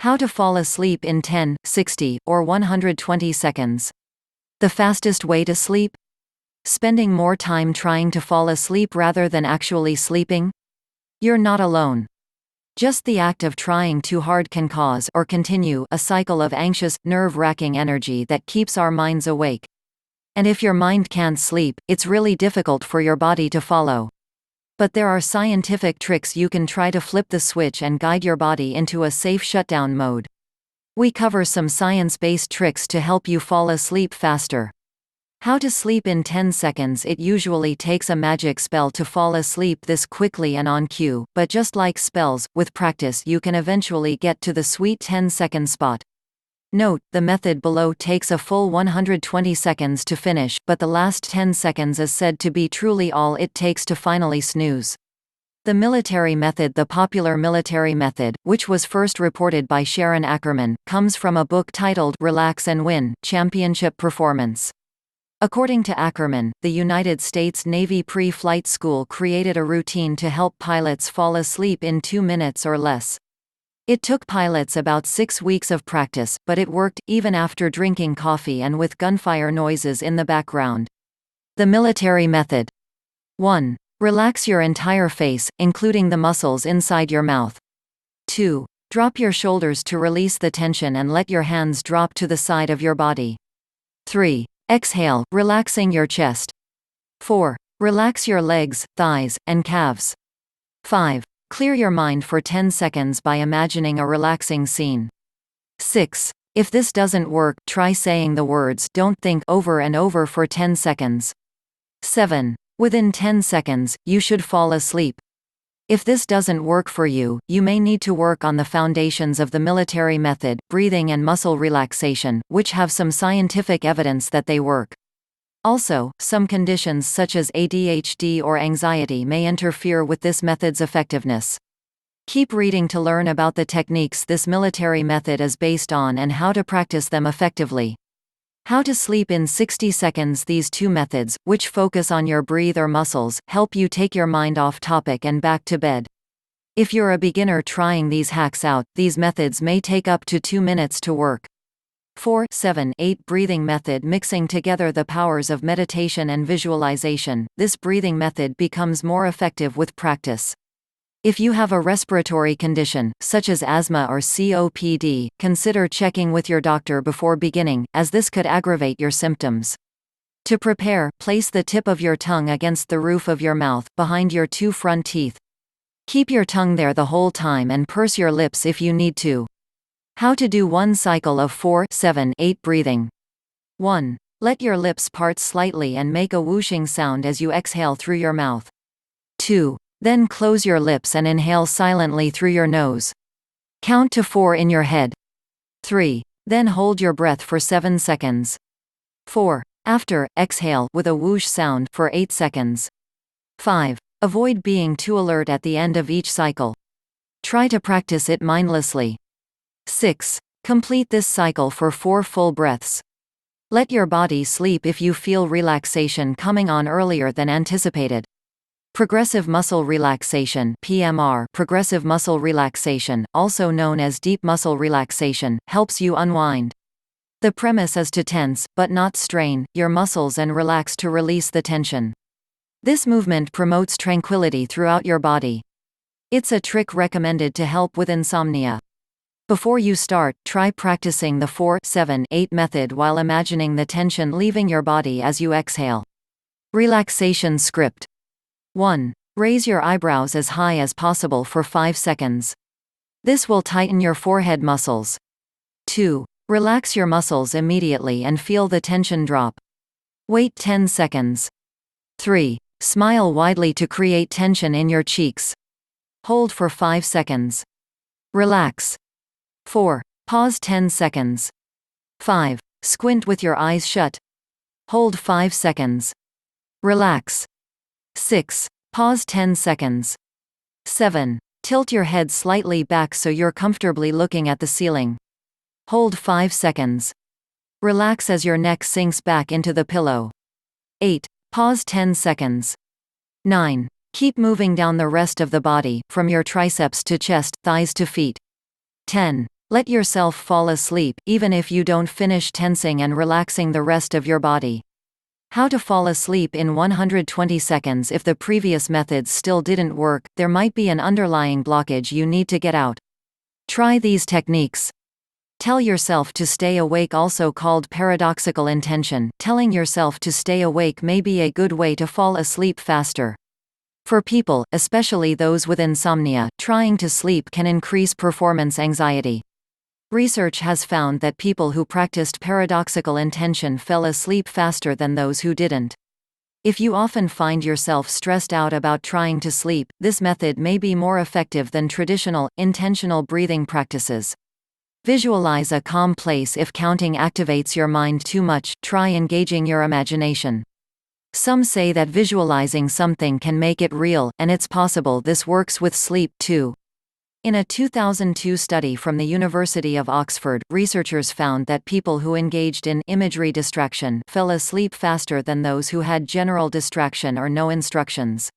How to fall asleep in 10, 60, or 120 seconds. The fastest way to sleep? Spending more time trying to fall asleep rather than actually sleeping? You're not alone. Just the act of trying too hard can cause or continue a cycle of anxious, nerve-wracking energy that keeps our minds awake. And if your mind can't sleep, it's really difficult for your body to follow. But there are scientific tricks you can try to flip the switch and guide your body into a safe shutdown mode. We cover some science-based tricks to help you fall asleep faster. How to sleep in 10 seconds. It usually takes a magic spell to fall asleep this quickly and on cue, but just like spells, with practice you can eventually get to the sweet 10-second spot. Note, the method below takes a full 120 seconds to finish, but the last 10 seconds is said to be truly all it takes to finally snooze. The military method. The popular military method, which was first reported by Sharon Ackerman, comes from a book titled Relax and Win: Championship Performance. According to Ackerman, the United States Navy pre-flight school created a routine to help pilots fall asleep in 2 minutes or less. It took pilots about 6 weeks of practice, but it worked, even after drinking coffee and with gunfire noises in the background. The military method. 1. Relax your entire face, including the muscles inside your mouth. 2. Drop your shoulders to release the tension and let your hands drop to the side of your body. 3. Exhale, relaxing your chest. 4. Relax your legs, thighs, and calves. 5. Clear your mind for 10 seconds by imagining a relaxing scene. 6. If this doesn't work, try saying the words "don't think" over and over for 10 seconds. 7. Within 10 seconds, you should fall asleep. If this doesn't work for you, you may need to work on the foundations of the military method, breathing and muscle relaxation, which have some scientific evidence that they work. Also, some conditions such as ADHD or anxiety may interfere with this method's effectiveness. Keep reading to learn about the techniques this military method is based on and how to practice them effectively. How to sleep in 60 seconds. These two methods, which focus on your breath or muscles, help you take your mind off topic and back to bed. If you're a beginner trying these hacks out, these methods may take up to 2 minutes to work. 4-7-8 breathing method. Mixing together the powers of meditation and visualization, this breathing method becomes more effective with practice. If you have a respiratory condition, such as asthma or COPD, consider checking with your doctor before beginning, as this could aggravate your symptoms. To prepare, place the tip of your tongue against the roof of your mouth, behind your 2 front teeth. Keep your tongue there the whole time and purse your lips if you need to. How to do one cycle of 4-7-8 breathing. 1. Let your lips part slightly and make a whooshing sound as you exhale through your mouth. 2. Then close your lips and inhale silently through your nose. Count to 4 in your head. 3. Then hold your breath for 7 seconds. 4. After, exhale with a whoosh sound for 8 seconds. 5. Avoid being too alert at the end of each cycle. Try to practice it mindlessly. 6. Complete this cycle for 4 full breaths. Let your body sleep if you feel relaxation coming on earlier than anticipated. Progressive muscle relaxation (PMR). Progressive muscle relaxation, also known as deep muscle relaxation, helps you unwind. The premise is to tense, but not strain, your muscles and relax to release the tension. This movement promotes tranquility throughout your body. It's a trick recommended to help with insomnia. Before you start, try practicing the 4-7-8 method while imagining the tension leaving your body as you exhale. Relaxation script. 1. Raise your eyebrows as high as possible for 5 seconds. This will tighten your forehead muscles. 2. Relax your muscles immediately and feel the tension drop. Wait 10 seconds. 3. Smile widely to create tension in your cheeks. Hold for 5 seconds. Relax. 4. Pause 10 seconds. 5. Squint with your eyes shut. Hold 5 seconds. Relax. 6. Pause 10 seconds. 7. Tilt your head slightly back so you're comfortably looking at the ceiling. Hold 5 seconds. Relax as your neck sinks back into the pillow. 8. Pause 10 seconds. 9. Keep moving down the rest of the body, from your triceps to chest, thighs to feet. 10. Let yourself fall asleep, even if you don't finish tensing and relaxing the rest of your body. How to fall asleep in 120 seconds. If the previous methods still didn't work, there might be an underlying blockage you need to get out. Try these techniques. Tell yourself to stay awake, also called paradoxical intention. Telling yourself to stay awake may be a good way to fall asleep faster. For people, especially those with insomnia, trying to sleep can increase performance anxiety. Research has found that people who practiced paradoxical intention fell asleep faster than those who didn't. If you often find yourself stressed out about trying to sleep, this method may be more effective than traditional, intentional breathing practices. Visualize a calm place. If counting activates your mind too much, try engaging your imagination. Some say that visualizing something can make it real, and it's possible this works with sleep, too. In a 2002 study from the University of Oxford, researchers found that people who engaged in imagery distraction fell asleep faster than those who had general distraction or no instructions.